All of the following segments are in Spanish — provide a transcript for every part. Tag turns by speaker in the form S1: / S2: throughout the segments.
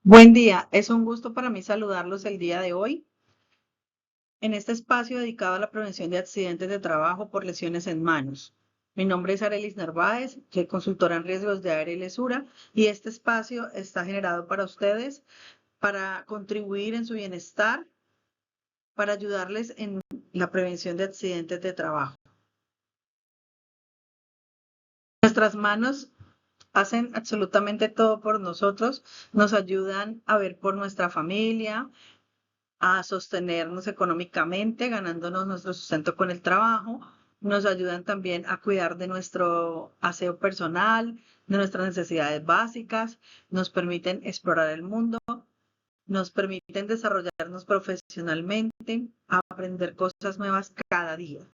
S1: Buen día, es un gusto para mí saludarlos el día de hoy en este espacio dedicado a la prevención de accidentes de trabajo por lesiones en manos. Mi nombre es Arelis Narváez, soy consultora en riesgos de aire y lesura y este espacio está generado para ustedes para contribuir en su bienestar, para ayudarles en la prevención de accidentes de trabajo. Nuestras manos hacen absolutamente todo por nosotros, nos ayudan a ver por nuestra familia, a sostenernos económicamente, ganándonos nuestro sustento con el trabajo. Nos ayudan también a cuidar de nuestro aseo personal, de nuestras necesidades básicas, nos permiten explorar el mundo, nos permiten desarrollarnos profesionalmente, aprender cosas nuevas cada día.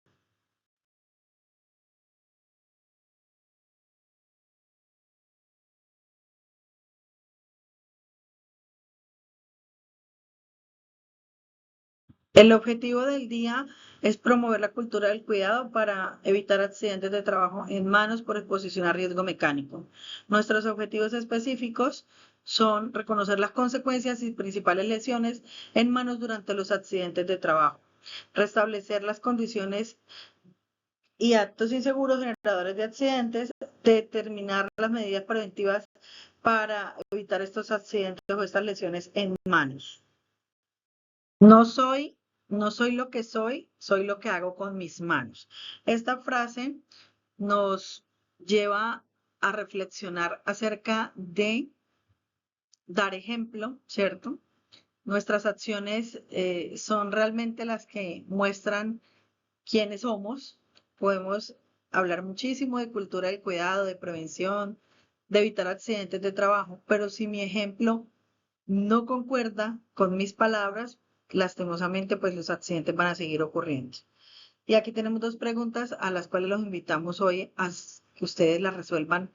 S1: El objetivo del día es promover la cultura del cuidado para evitar accidentes de trabajo en manos por exposición a riesgo mecánico. Nuestros objetivos específicos son reconocer las consecuencias y principales lesiones en manos durante los accidentes de trabajo, restablecer las condiciones y actos inseguros generadores de accidentes, determinar las medidas preventivas para evitar estos accidentes o estas lesiones en manos. No soy, no soy lo que soy lo que hago con mis manos. Esta frase nos lleva a reflexionar acerca de dar ejemplo, ¿cierto? Nuestras acciones son realmente las que muestran quiénes somos. Podemos hablar muchísimo de cultura del cuidado, de prevención, de evitar accidentes de trabajo, pero si mi ejemplo no concuerda con mis palabras, lastimosamente, pues los accidentes van a seguir ocurriendo. Y aquí tenemos dos preguntas a las cuales los invitamos hoy a que ustedes las resuelvan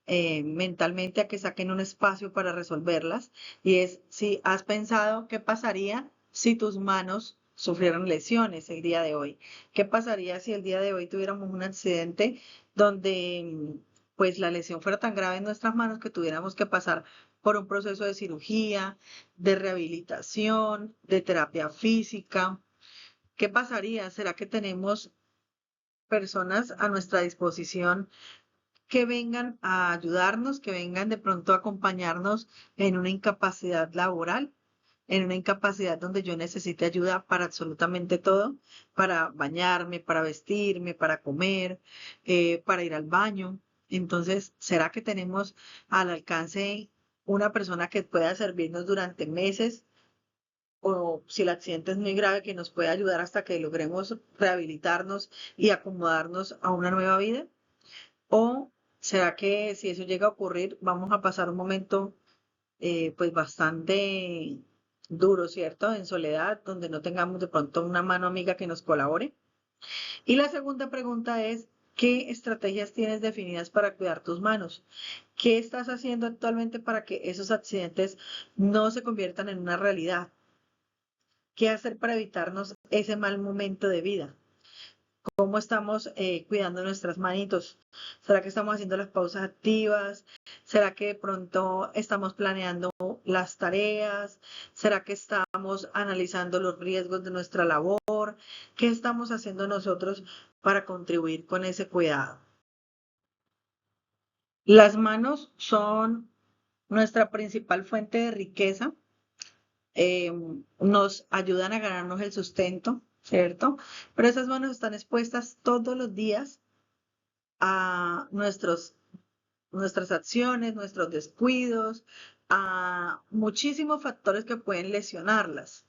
S1: mentalmente, a que saquen un espacio para resolverlas. Y es si has pensado qué pasaría si tus manos sufrieran lesiones el día de hoy. ¿Qué pasaría si el día de hoy tuviéramos un accidente donde pues la lesión fuera tan grave en nuestras manos que tuviéramos que pasar por un proceso de cirugía, de rehabilitación, de terapia física? ¿Qué pasaría? ¿Será que tenemos personas a nuestra disposición que vengan a ayudarnos, que vengan de pronto a acompañarnos en una incapacidad laboral, en una incapacidad donde yo necesite ayuda para absolutamente todo, para bañarme, para vestirme, para comer, para ir al baño? Entonces, ¿será que tenemos al alcance una persona que pueda servirnos durante meses? O si el accidente es muy grave, que nos puede ayudar hasta que logremos rehabilitarnos y acomodarnos a una nueva vida. ¿O será que si eso llega a ocurrir, vamos a pasar un momento pues bastante duro, ¿cierto? En soledad, donde no tengamos de pronto una mano amiga que nos colabore. Y la segunda pregunta es, ¿qué estrategias tienes definidas para cuidar tus manos? ¿Qué estás haciendo actualmente para que esos accidentes no se conviertan en una realidad? ¿Qué hacer para evitarnos ese mal momento de vida? ¿Cómo estamos cuidando nuestras manitos? ¿Será que estamos haciendo las pausas activas? ¿Será que de pronto estamos planeando las tareas? ¿Será que estamos analizando los riesgos de nuestra labor? ¿Qué estamos haciendo nosotros para contribuir con ese cuidado? Las manos son nuestra principal fuente de riqueza. eh, Nos ayudan a ganarnos el sustento, ¿cierto? Pero esas manos están expuestas todos los días a nuestras acciones, nuestros descuidos, a muchísimos factores que pueden lesionarlas.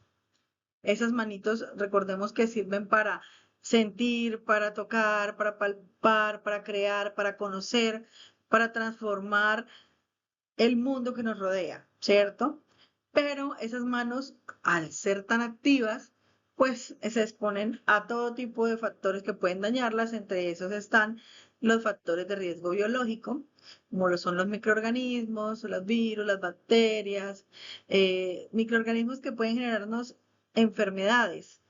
S1: Esas manitos, recordemos que sirven para sentir, para tocar, para palpar, para crear, para conocer, para transformar el mundo que nos rodea, ¿cierto? Pero esas manos, al ser tan activas, pues se exponen a todo tipo de factores que pueden dañarlas. Entre esos están los factores de riesgo biológico, como lo son los microorganismos, los virus, las bacterias, microorganismos que pueden generarnos enfermedades.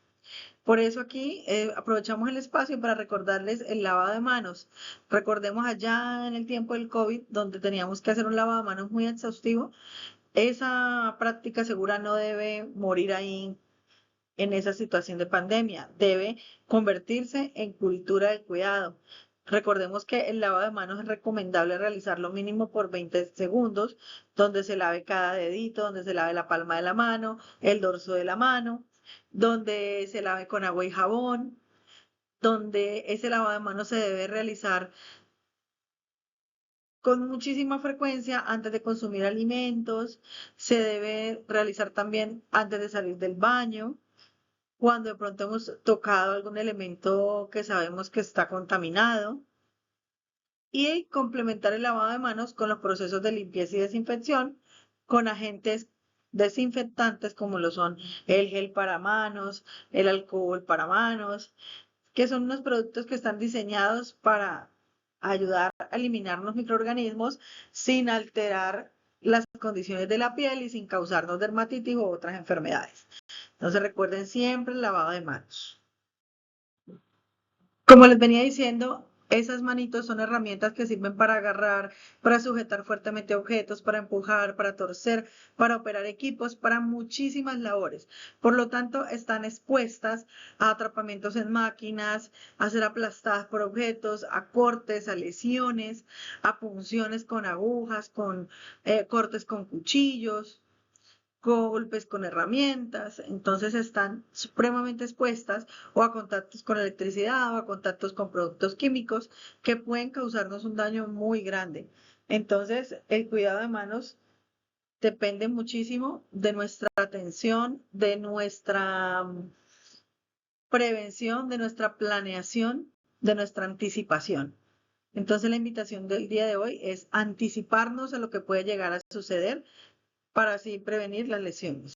S1: Por eso aquí aprovechamos el espacio para recordarles el lavado de manos. Recordemos allá en el tiempo del COVID, donde teníamos que hacer un lavado de manos muy exhaustivo. Esa práctica segura no debe morir ahí en esa situación de pandemia, debe convertirse en cultura del cuidado. Recordemos que el lavado de manos es recomendable realizarlo mínimo por 20 segundos, donde se lave cada dedito, donde se lave la palma de la mano, el dorso de la mano, donde se lave con agua y jabón, donde ese lavado de manos se debe realizar con muchísima frecuencia antes de consumir alimentos, se debe realizar también antes de salir del baño, cuando de pronto hemos tocado algún elemento que sabemos que está contaminado, y complementar el lavado de manos con los procesos de limpieza y desinfección con agentes desinfectantes como lo son el gel para manos, el alcohol para manos, que son unos productos que están diseñados para ayudar a eliminar los microorganismos sin alterar las condiciones de la piel y sin causarnos dermatitis u otras enfermedades. Entonces recuerden siempre el lavado de manos. Como les venía diciendo, esas manitos son herramientas que sirven para agarrar, para sujetar fuertemente objetos, para empujar, para torcer, para operar equipos, para muchísimas labores. Por lo tanto, están expuestas a atrapamientos en máquinas, a ser aplastadas por objetos, a cortes, a lesiones, a punciones con agujas, con cortes con cuchillos, golpes con herramientas, entonces están supremamente expuestas o a contactos con electricidad o a contactos con productos químicos que pueden causarnos un daño muy grande. Entonces, el cuidado de manos depende muchísimo de nuestra atención, de nuestra prevención, de nuestra planeación, de nuestra anticipación. Entonces, la invitación del día de hoy es anticiparnos a lo que puede llegar a suceder para así prevenir las lesiones.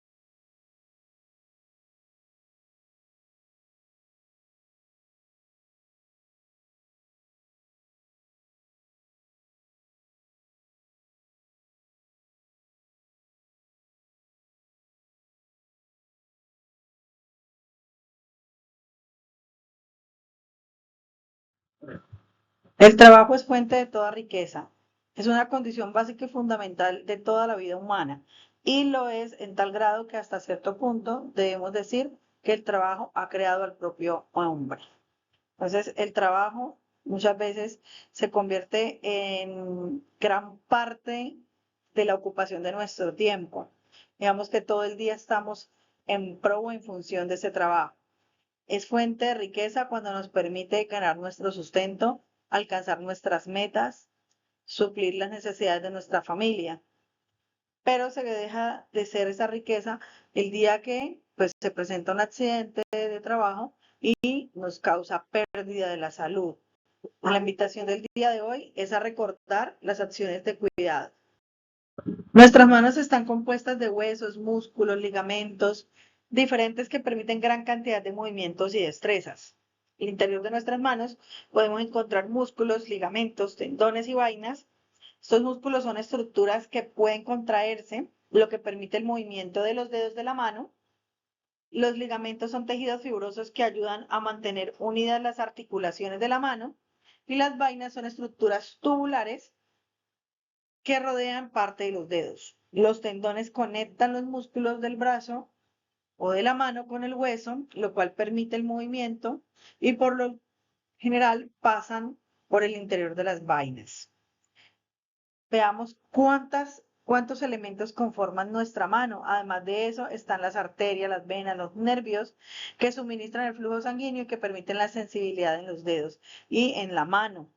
S1: El trabajo es fuente de toda riqueza. Es una condición básica y fundamental de toda la vida humana. Y lo es en tal grado que hasta cierto punto debemos decir que el trabajo ha creado al propio hombre. Entonces, el trabajo muchas veces se convierte en gran parte de la ocupación de nuestro tiempo. Digamos que todo el día estamos en pro o en función de ese trabajo. Es fuente de riqueza cuando nos permite ganar nuestro sustento, alcanzar nuestras metas, suplir las necesidades de nuestra familia. Pero se deja de ser esa riqueza el día que pues, se presenta un accidente de trabajo y nos causa pérdida de la salud. La invitación del día de hoy es a recordar las acciones de cuidado. Nuestras manos están compuestas de huesos, músculos, ligamentos, diferentes que permiten gran cantidad de movimientos y destrezas. En el interior de nuestras manos podemos encontrar músculos, ligamentos, tendones y vainas. Estos músculos son estructuras que pueden contraerse, lo que permite el movimiento de los dedos de la mano. Los ligamentos son tejidos fibrosos que ayudan a mantener unidas las articulaciones de la mano. Y las vainas son estructuras tubulares que rodean parte de los dedos. Los tendones conectan los músculos del brazo o de la mano con el hueso, lo cual permite el movimiento y por lo general pasan por el interior de las vainas. Veamos cuántos elementos conforman nuestra mano. Además de eso, están las arterias, las venas, los nervios que suministran el flujo sanguíneo y que permiten la sensibilidad en los dedos y en la mano.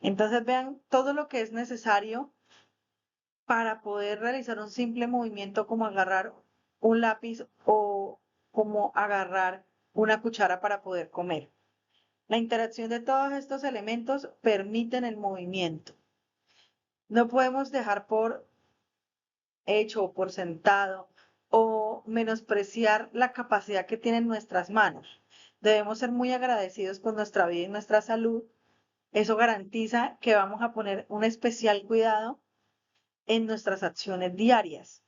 S1: Entonces vean todo lo que es necesario para poder realizar un simple movimiento como agarrar un lápiz o como agarrar una cuchara para poder comer. La interacción de todos estos elementos permiten el movimiento. No podemos dejar por hecho o por sentado o menospreciar la capacidad que tienen nuestras manos. Debemos ser muy agradecidos con nuestra vida y nuestra salud. Eso garantiza que vamos a poner un especial cuidado en nuestras acciones diarias.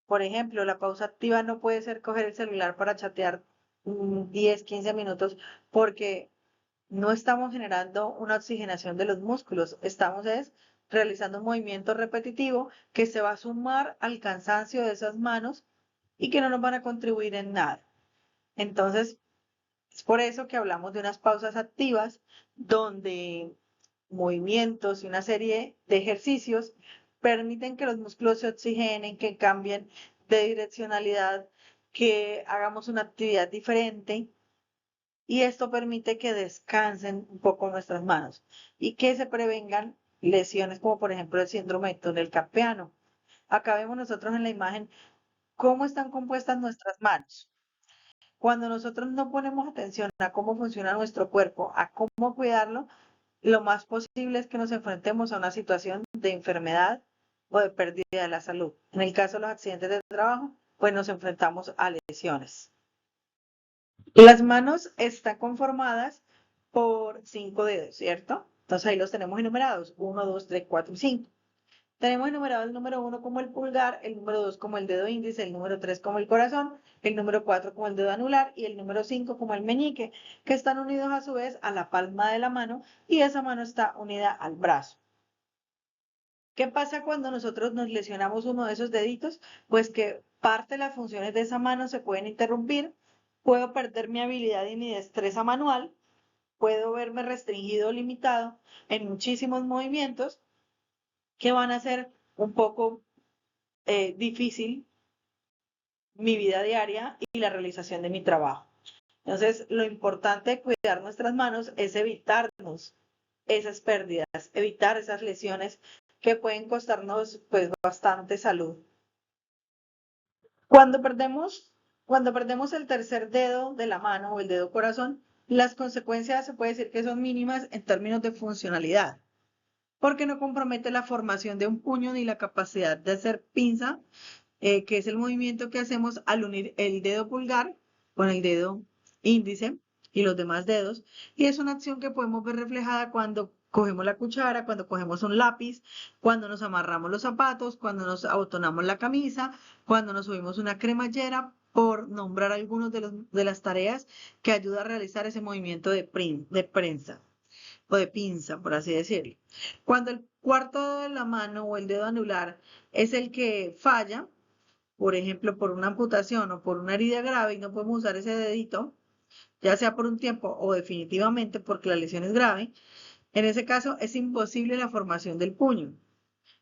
S1: Por ejemplo, la pausa activa no puede ser coger el celular para chatear 10, 15 minutos, porque no estamos generando una oxigenación de los músculos, estamos realizando un movimiento repetitivo que se va a sumar al cansancio de esas manos y que no nos van a contribuir en nada. Entonces, es por eso que hablamos de unas pausas activas donde movimientos y una serie de ejercicios permiten que los músculos se oxigenen, que cambien de direccionalidad, que hagamos una actividad diferente y esto permite que descansen un poco nuestras manos y que se prevengan lesiones como por ejemplo el síndrome de túnel carpiano. Acá vemos nosotros en la imagen cómo están compuestas nuestras manos. Cuando nosotros no ponemos atención a cómo funciona nuestro cuerpo, a cómo cuidarlo, lo más posible es que nos enfrentemos a una situación de enfermedad o de pérdida de la salud. En el caso de los accidentes de trabajo, pues nos enfrentamos a lesiones. Las manos están conformadas por 5 dedos, ¿cierto? Entonces ahí los tenemos enumerados, 1, 2, 3, 4 y 5. Tenemos enumerado el número 1 como el pulgar, el número 2 como el dedo índice, el número 3 como el corazón, el número 4 como el dedo anular y el número 5 como el meñique, que están unidos a su vez a la palma de la mano y esa mano está unida al brazo. ¿Qué pasa cuando nosotros nos lesionamos uno de esos deditos? Pues que parte de las funciones de esa mano se pueden interrumpir, puedo perder mi habilidad y mi destreza manual, puedo verme restringido o limitado en muchísimos movimientos que van a hacer un poco difícil mi vida diaria y la realización de mi trabajo. Entonces, lo importante de cuidar nuestras manos es evitarnos esas pérdidas, evitar esas lesiones que pueden costarnos pues bastante salud. Cuando perdemos, cuando perdemos el tercer dedo de la mano o el dedo corazón, las consecuencias se puede decir que son mínimas en términos de funcionalidad, porque no compromete la formación de un puño ni la capacidad de hacer pinza, que es el movimiento que hacemos al unir el dedo pulgar con el dedo índice y los demás dedos. Y es una acción que podemos ver reflejada cuando cogemos la cuchara, cuando cogemos un lápiz, cuando nos amarramos los zapatos, cuando nos abotonamos la camisa, cuando nos subimos una cremallera, por nombrar algunas de las tareas que ayuda a realizar ese movimiento de prensa o de pinza, por así decirlo. Cuando el cuarto dedo de la mano o el dedo anular es el que falla, por ejemplo, por una amputación o por una herida grave y no podemos usar ese dedito, ya sea por un tiempo o definitivamente porque la lesión es grave, en ese caso es imposible la formación del puño,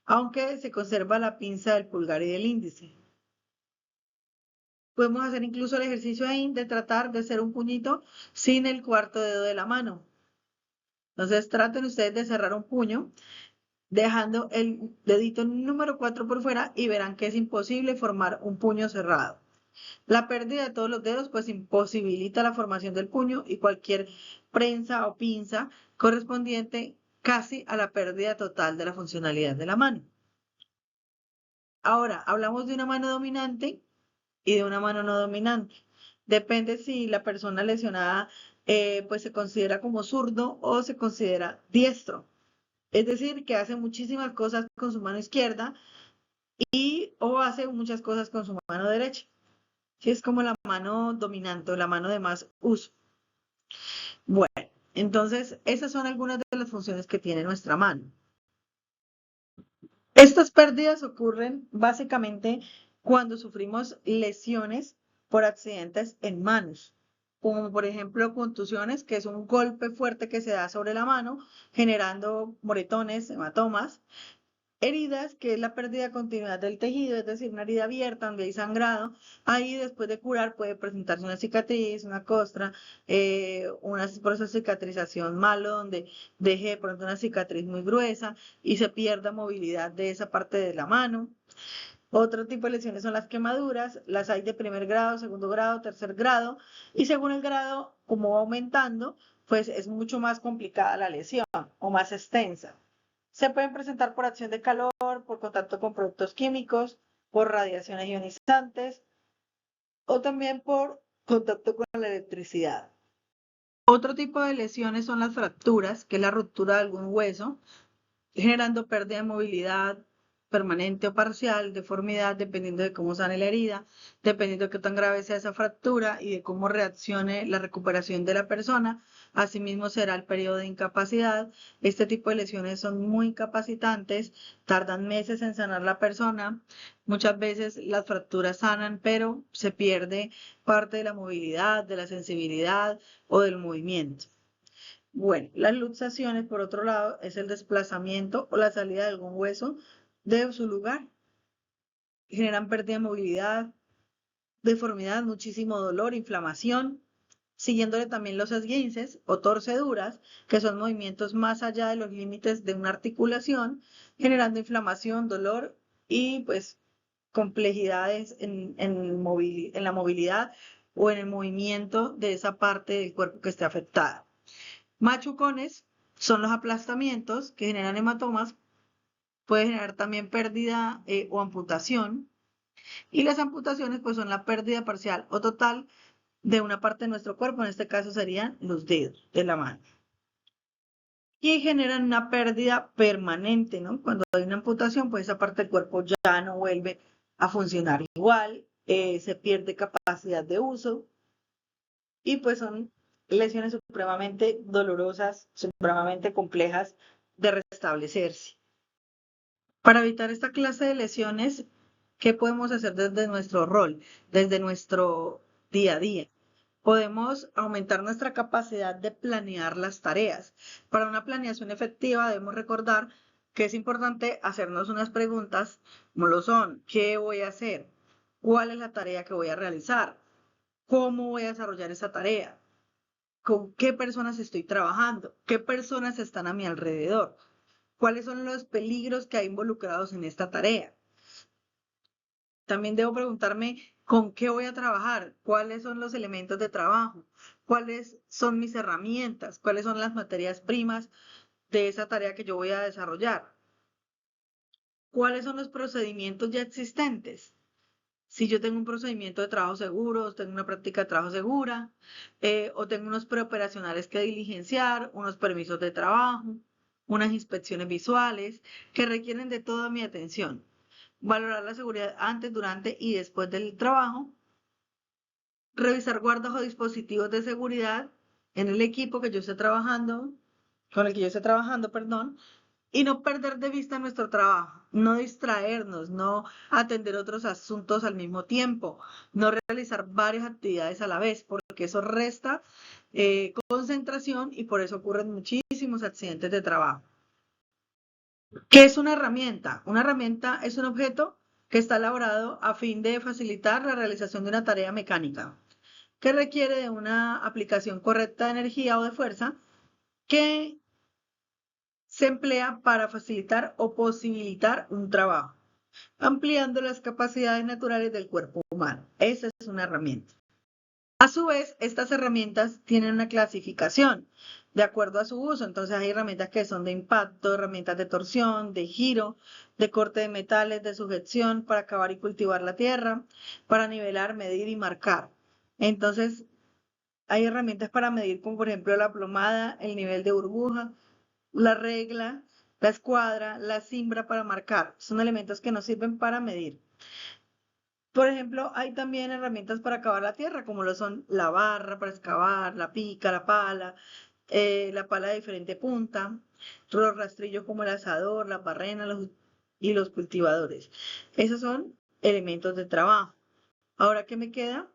S1: aunque se conserva la pinza del pulgar y del índice. Podemos hacer incluso el ejercicio ahí de tratar de hacer un puñito sin el cuarto dedo de la mano. Entonces traten ustedes de cerrar un puño dejando el dedito número 4 por fuera y verán que es imposible formar un puño cerrado. La pérdida de todos los dedos pues imposibilita la formación del puño y cualquier prensa o pinza correspondiente casi a la pérdida total de la funcionalidad de la mano. Ahora, hablamos de una mano dominante y de una mano no dominante. Depende si la persona lesionada pues se considera como zurdo o se considera diestro. Es decir, que hace muchísimas cosas con su mano izquierda y o hace muchas cosas con su mano derecha. Sí, es como la mano dominante o la mano de más uso. Bueno, entonces esas son algunas de las funciones que tiene nuestra mano. Estas pérdidas ocurren básicamente cuando sufrimos lesiones por accidentes en manos, como por ejemplo contusiones, que es un golpe fuerte que se da sobre la mano, generando moretones, hematomas. Heridas, que es la pérdida de continuidad del tejido, es decir, una herida abierta donde hay sangrado. Ahí después de curar puede presentarse una cicatriz, una costra, una proceso de cicatrización malo donde deje por ejemplo una cicatriz muy gruesa y se pierda movilidad de esa parte de la mano. Otro tipo de lesiones son las quemaduras, las hay de primer grado, segundo grado, tercer grado, y según el grado, como va aumentando, pues es mucho más complicada la lesión o más extensa. Se pueden presentar por acción de calor, por contacto con productos químicos, por radiaciones ionizantes o también por contacto con la electricidad. Otro tipo de lesiones son las fracturas, que es la ruptura de algún hueso, generando pérdida de movilidad, permanente o parcial, deformidad, dependiendo de cómo sane la herida, dependiendo de qué tan grave sea esa fractura y de cómo reaccione la recuperación de la persona. Asimismo será el periodo de incapacidad. Este tipo de lesiones son muy incapacitantes, tardan meses en sanar la persona. Muchas veces las fracturas sanan, pero se pierde parte de la movilidad, de la sensibilidad o del movimiento. Bueno, las luxaciones, por otro lado, es el desplazamiento o la salida de algún hueso de su lugar. Generan pérdida de movilidad, deformidad, muchísimo dolor, inflamación, siguiéndole también los esguinces o torceduras, que son movimientos más allá de los límites de una articulación, generando inflamación, dolor y pues complejidades en la movilidad o en el movimiento de esa parte del cuerpo que esté afectada. Machucones son los aplastamientos que generan hematomas, puede generar también pérdida o amputación. Y las amputaciones pues son la pérdida parcial o total de una parte de nuestro cuerpo, en este caso serían los dedos de la mano. Y generan una pérdida permanente, ¿no? Cuando hay una amputación, pues esa parte del cuerpo ya no vuelve a funcionar igual, se pierde capacidad de uso y pues son lesiones supremamente dolorosas, supremamente complejas de restablecerse. Para evitar esta clase de lesiones, ¿qué podemos hacer desde nuestro rol, desde nuestro día a día? Podemos aumentar nuestra capacidad de planear las tareas. Para una planeación efectiva debemos recordar que es importante hacernos unas preguntas como lo son: ¿qué voy a hacer? ¿Cuál es la tarea que voy a realizar? ¿Cómo voy a desarrollar esa tarea? ¿Con qué personas estoy trabajando? ¿Qué personas están a mi alrededor? ¿Cuáles son los peligros que hay involucrados en esta tarea? También debo preguntarme con qué voy a trabajar, cuáles son los elementos de trabajo, cuáles son mis herramientas, cuáles son las materias primas de esa tarea que yo voy a desarrollar, cuáles son los procedimientos ya existentes. Si yo tengo un procedimiento de trabajo seguro, tengo una práctica de trabajo segura, o tengo unos preoperacionales que diligenciar, unos permisos de trabajo, unas inspecciones visuales que requieren de toda mi atención. Valorar la seguridad antes, durante y después del trabajo. Revisar guardas o dispositivos de seguridad en el equipo que yo esté trabajando, con el que yo esté trabajando, perdón, y no perder de vista nuestro trabajo, no distraernos, no atender otros asuntos al mismo tiempo, no realizar varias actividades a la vez, porque eso resta concentración y por eso ocurren muchísimos accidentes de trabajo. ¿Qué es una herramienta? Una herramienta es un objeto que está elaborado a fin de facilitar la realización de una tarea mecánica, que requiere de una aplicación correcta de energía o de fuerza que se emplea para facilitar o posibilitar un trabajo, ampliando las capacidades naturales del cuerpo humano. Esa es una herramienta. A su vez, estas herramientas tienen una clasificación de acuerdo a su uso. Entonces hay herramientas que son de impacto, herramientas de torsión, de giro, de corte de metales, de sujeción para cavar y cultivar la tierra, para nivelar, medir y marcar. Entonces hay herramientas para medir, como por ejemplo la plomada, el nivel de burbuja, la regla, la escuadra, la cimbra para marcar. Son elementos que nos sirven para medir. Por ejemplo, hay también herramientas para cavar la tierra, como lo son la barra para excavar, la pica, la pala de diferente punta, los rastrillos como el asador, la barrena y los cultivadores. Esos son elementos de trabajo. Ahora, ¿qué me queda?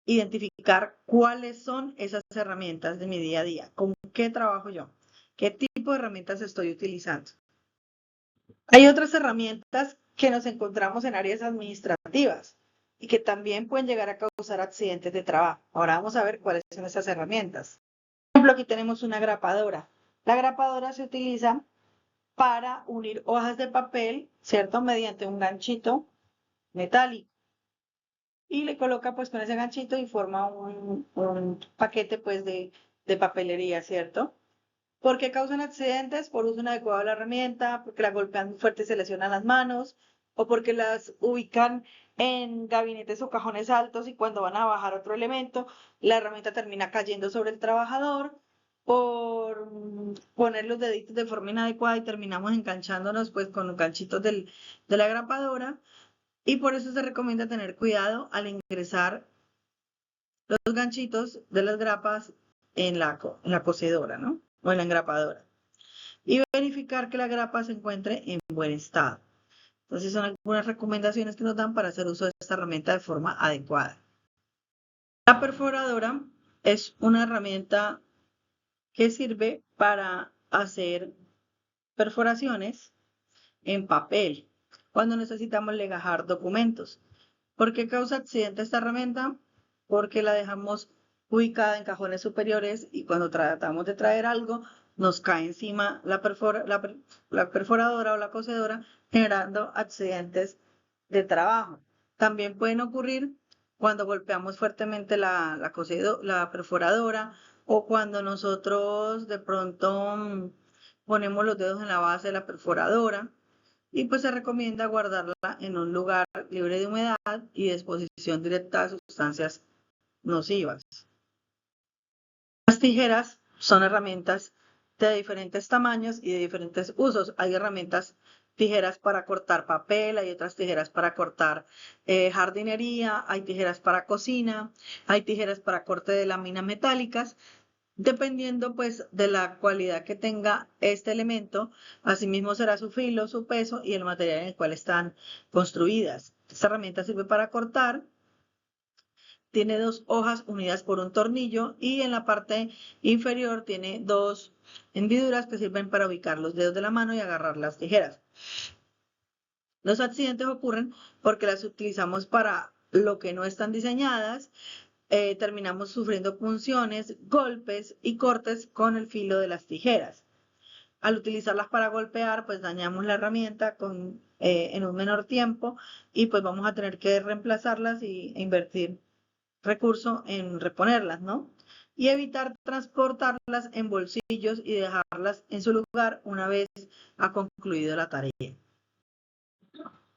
S1: Identificar cuáles son esas herramientas de mi día a día, con qué trabajo yo, qué tipo de herramientas estoy utilizando. Hay otras herramientas que nos encontramos en áreas administrativas y que también pueden llegar a causar accidentes de trabajo. Ahora vamos a ver cuáles son esas herramientas. Por ejemplo, aquí tenemos una grapadora. La grapadora se utiliza para unir hojas de papel, ¿cierto? Mediante un ganchito metálico. Y le coloca pues con ese ganchito y forma un paquete pues de papelería, ¿cierto? ¿Por qué causan accidentes? Por uso inadecuado de la herramienta, porque la golpean fuerte y se lesionan las manos, o porque las ubican en gabinetes o cajones altos y cuando van a bajar otro elemento, la herramienta termina cayendo sobre el trabajador, por poner los deditos de forma inadecuada y terminamos enganchándonos pues con los ganchitos de la grapadora, y por eso se recomienda tener cuidado al ingresar los ganchitos de las grapas en la cocedora, ¿no? O en la engrapadora. Y verificar que la grapa se encuentre en buen estado. Entonces son algunas recomendaciones que nos dan para hacer uso de esta herramienta de forma adecuada. La perforadora es una herramienta que sirve para hacer perforaciones en papel cuando necesitamos legajar documentos. ¿Por qué causa accidente esta herramienta? Porque la dejamos ubicada en cajones superiores y cuando tratamos de traer algo nos cae encima la perforadora o la cocedora, generando accidentes de trabajo. También pueden ocurrir cuando golpeamos fuertemente la perforadora, o cuando nosotros de pronto ponemos los dedos en la base de la perforadora. Y pues se recomienda guardarla en un lugar libre de humedad y de exposición directa a sustancias nocivas. Las tijeras son herramientas de diferentes tamaños y de diferentes usos. Hay tijeras para cortar papel, hay otras tijeras para cortar jardinería, hay tijeras para cocina, hay tijeras para corte de láminas metálicas. Dependiendo pues de la cualidad que tenga este elemento, asimismo será su filo, su peso y el material en el cual están construidas. Esta herramienta sirve para cortar, tiene 2 hojas unidas por un tornillo y en la parte inferior tiene 2 hendiduras que sirven para ubicar los dedos de la mano y agarrar las tijeras. Los accidentes ocurren porque las utilizamos para lo que no están diseñadas. Terminamos sufriendo punciones, golpes y cortes con el filo de las tijeras. Al utilizarlas para golpear, pues dañamos la herramienta en un menor tiempo y pues vamos a tener que reemplazarlas e invertir recursos en reponerlas, ¿no? Y evitar transportarlas en bolsillos y dejarlas en su lugar una vez ha concluido la tarea.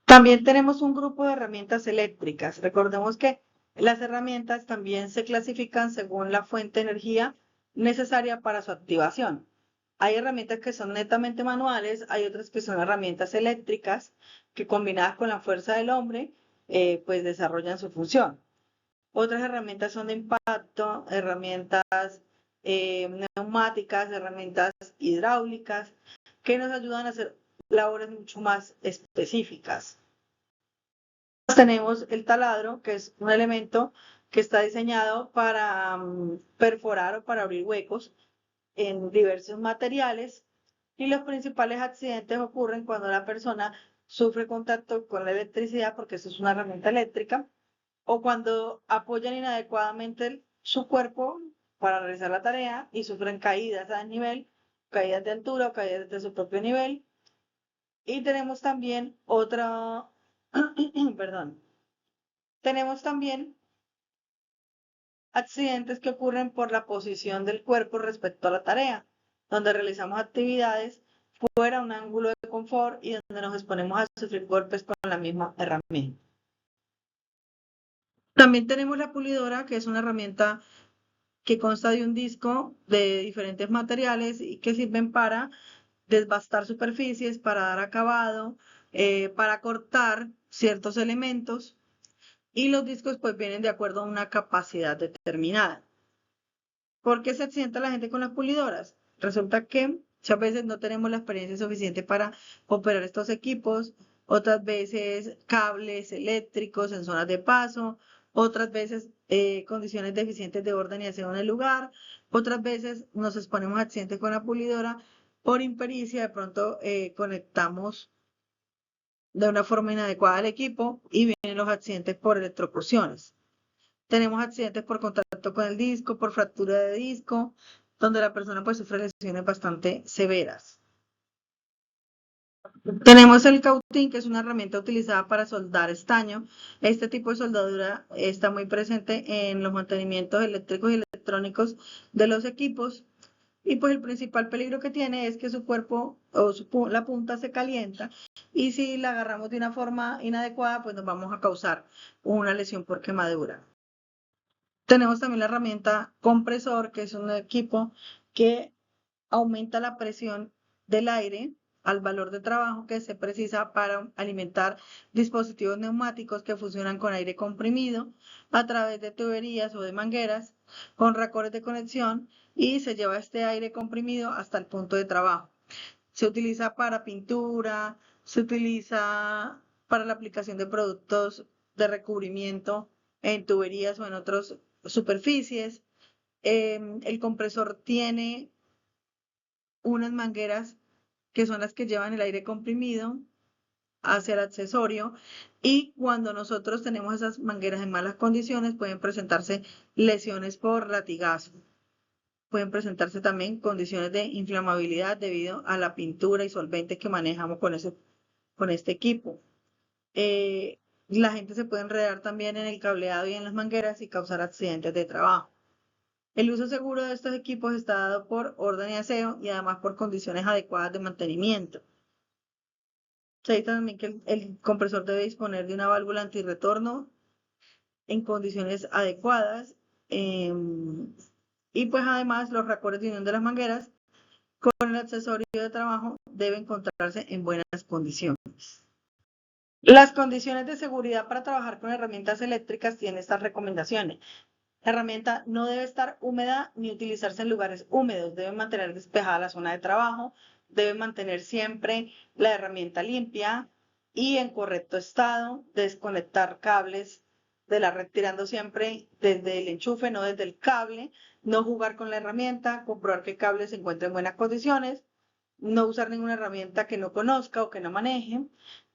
S1: También tenemos un grupo de herramientas eléctricas. Recordemos que las herramientas también se clasifican según la fuente de energía necesaria para su activación. Hay herramientas que son netamente manuales, hay otras que son herramientas eléctricas que combinadas con la fuerza del hombre, pues desarrollan su función. Otras herramientas son de impacto, herramientas neumáticas, herramientas hidráulicas, que nos ayudan a hacer labores mucho más específicas. Tenemos el taladro, que es un elemento que está diseñado para perforar o para abrir huecos en diversos materiales, y los principales accidentes ocurren cuando la persona sufre contacto con la electricidad, porque eso es una herramienta eléctrica, o cuando apoyan inadecuadamente su cuerpo para realizar la tarea y sufren caídas a desnivel, caídas de altura o caídas de su propio nivel. Y tenemos también perdón, tenemos también accidentes que ocurren por la posición del cuerpo respecto a la tarea, donde realizamos actividades fuera de un ángulo de confort y donde nos exponemos a sufrir golpes con la misma herramienta. También tenemos la pulidora, que es una herramienta que consta de un disco de diferentes materiales y que sirven para desbastar superficies, para dar acabado, para cortar ciertos elementos, y los discos pues vienen de acuerdo a una capacidad determinada. ¿Por qué se accidenta la gente con las pulidoras? Resulta que muchas veces no tenemos la experiencia suficiente para operar estos equipos, otras veces cables eléctricos en zonas de paso, otras veces condiciones deficientes de orden y aseo en el lugar, otras veces nos exponemos a accidentes con la pulidora por impericia, de pronto conectamos de una forma inadecuada al equipo y vienen los accidentes por electrocuciones. Tenemos accidentes por contacto con el disco, por fractura de disco, donde la persona pues sufre lesiones bastante severas. Tenemos el cautín, que es una herramienta utilizada para soldar estaño. Este tipo de soldadura está muy presente en los mantenimientos eléctricos y electrónicos de los equipos. Y pues el principal peligro que tiene es que su cuerpo o la punta se calienta, y si la agarramos de una forma inadecuada, pues nos vamos a causar una lesión por quemadura. Tenemos también la herramienta compresor, que es un equipo que aumenta la presión del aire al valor de trabajo que se precisa para alimentar dispositivos neumáticos que funcionan con aire comprimido a través de tuberías o de mangueras con racores de conexión y se lleva este aire comprimido hasta el punto de trabajo. Se utiliza para pintura, se utiliza para la aplicación de productos de recubrimiento en tuberías o en otras superficies. El compresor tiene unas mangueras que son las que llevan el aire comprimido hacia el accesorio y cuando nosotros tenemos esas mangueras en malas condiciones pueden presentarse lesiones por latigazo. Pueden presentarse también condiciones de inflamabilidad debido a la pintura y solvente que manejamos con este equipo. La gente se puede enredar también en el cableado y en las mangueras y causar accidentes de trabajo. El uso seguro de estos equipos está dado por orden y aseo y además por condiciones adecuadas de mantenimiento. Se dice también que el compresor debe disponer de una válvula antirretorno en condiciones adecuadas. Y pues además los racores de unión de las mangueras con el accesorio de trabajo deben encontrarse en buenas condiciones. Las condiciones de seguridad para trabajar con herramientas eléctricas tienen estas recomendaciones. La herramienta no debe estar húmeda ni utilizarse en lugares húmedos. Debe mantener despejada la zona de trabajo. Debe mantener siempre la herramienta limpia y en correcto estado. Desconectar cables de la red tirando siempre desde el enchufe, no desde el cable. No jugar con la herramienta. Comprobar que el cable se encuentra en buenas condiciones. No usar ninguna herramienta que no conozca o que no maneje.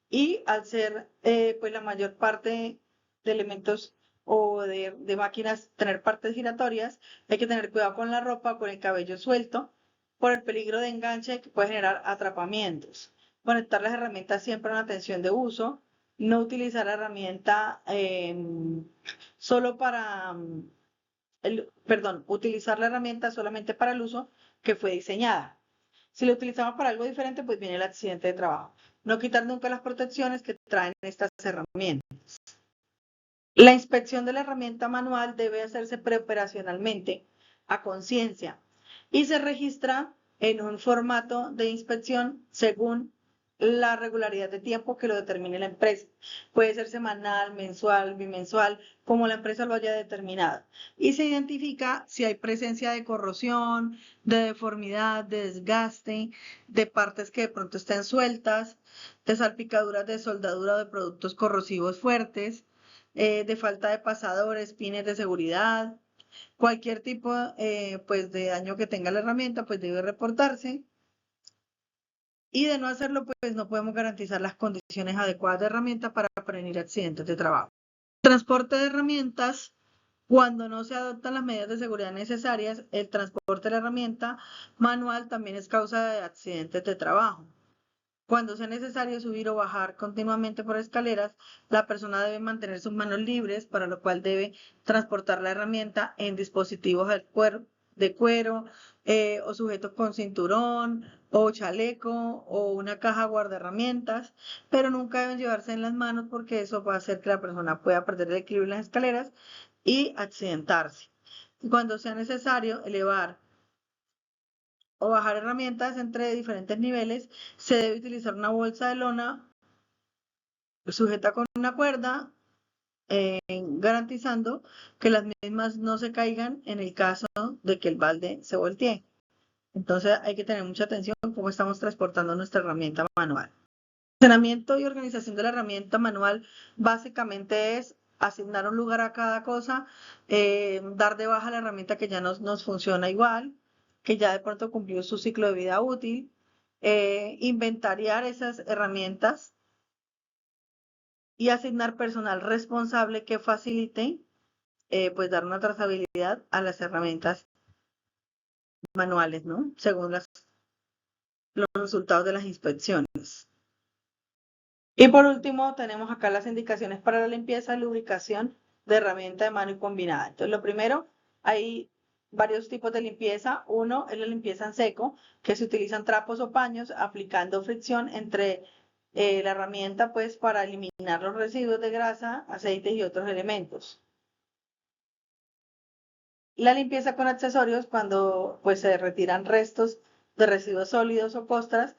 S1: Y al ser pues la mayor parte de elementos o de máquinas tener partes giratorias, hay que tener cuidado con la ropa o con el cabello suelto por el peligro de enganche que puede generar atrapamientos. Conectar las herramientas siempre a una tensión de uso. No utilizar la herramienta solo para, utilizar la herramienta solamente para el uso que fue diseñada. Si lo utilizamos para algo diferente, pues viene el accidente de trabajo. No quitar nunca las protecciones que traen estas herramientas. La inspección de la herramienta manual debe hacerse preoperacionalmente, a conciencia, y se registra en un formato de inspección según la regularidad de tiempo que lo determine la empresa. Puede ser semanal, mensual, bimensual, como la empresa lo haya determinado. Y se identifica si hay presencia de corrosión, de deformidad, de desgaste, de partes que de pronto estén sueltas, de salpicaduras de soldadura o de productos corrosivos fuertes, de falta de pasadores, pines de seguridad. Cualquier tipo pues de daño que tenga la herramienta pues debe reportarse. Y de no hacerlo, pues no podemos garantizar las condiciones adecuadas de herramienta para prevenir accidentes de trabajo. Transporte de herramientas. Cuando no se adoptan las medidas de seguridad necesarias, el transporte de la herramienta manual también es causa de accidentes de trabajo. Cuando sea necesario subir o bajar continuamente por escaleras, la persona debe mantener sus manos libres, para lo cual debe transportar la herramienta en dispositivos de cuero o sujetos con cinturón o chaleco o una caja guardaherramientas, pero nunca deben llevarse en las manos porque eso va a hacer que la persona pueda perder el equilibrio en las escaleras y accidentarse. Cuando sea necesario elevar o bajar herramientas entre diferentes niveles, se debe utilizar una bolsa de lona sujeta con una cuerda, garantizando que las mismas no se caigan en el caso de que el balde se voltee. Entonces hay que tener mucha atención en cómo estamos transportando nuestra herramienta manual. El funcionamiento y organización de la herramienta manual básicamente es asignar un lugar a cada cosa, dar de baja la herramienta que ya nos funciona igual, que ya de pronto cumplió su ciclo de vida útil, inventariar esas herramientas y asignar personal responsable que facilite pues dar una trazabilidad a las herramientas manuales, ¿no? Según los resultados de las inspecciones. Y por último, tenemos acá las indicaciones para la limpieza y lubricación de herramienta de mano y combinada. Entonces, lo primero, hay varios tipos de limpieza. Uno es la limpieza en seco, que se utilizan trapos o paños aplicando fricción entre la herramienta, pues, para eliminar los residuos de grasa, aceites y otros elementos. La limpieza con accesorios cuando pues se retiran restos de residuos sólidos o costras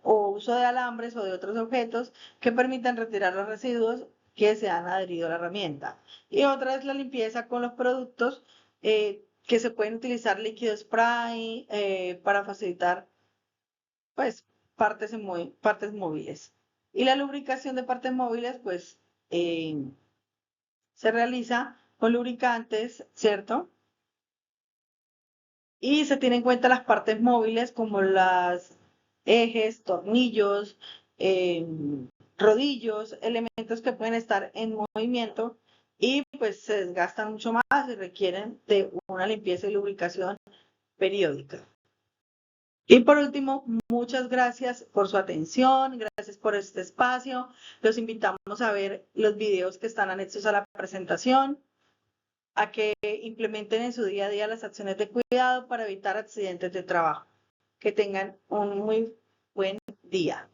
S1: o uso de alambres o de otros objetos que permitan retirar los residuos que se han adherido a la herramienta. Y otra es la limpieza con los productos que se pueden utilizar líquido spray para facilitar pues partes móviles. Y la lubricación de partes móviles pues se realiza con lubricantes, ¿cierto? Y se tienen en cuenta las partes móviles como las ejes, tornillos, rodillos, elementos que pueden estar en movimiento y pues se desgastan mucho más y requieren de una limpieza y lubricación periódica. Y por último, muchas gracias por su atención, gracias por este espacio. Los invitamos a ver los videos que están anexos a la presentación, a que implementen en su día a día las acciones de cuidado para evitar accidentes de trabajo. Que tengan un muy buen día.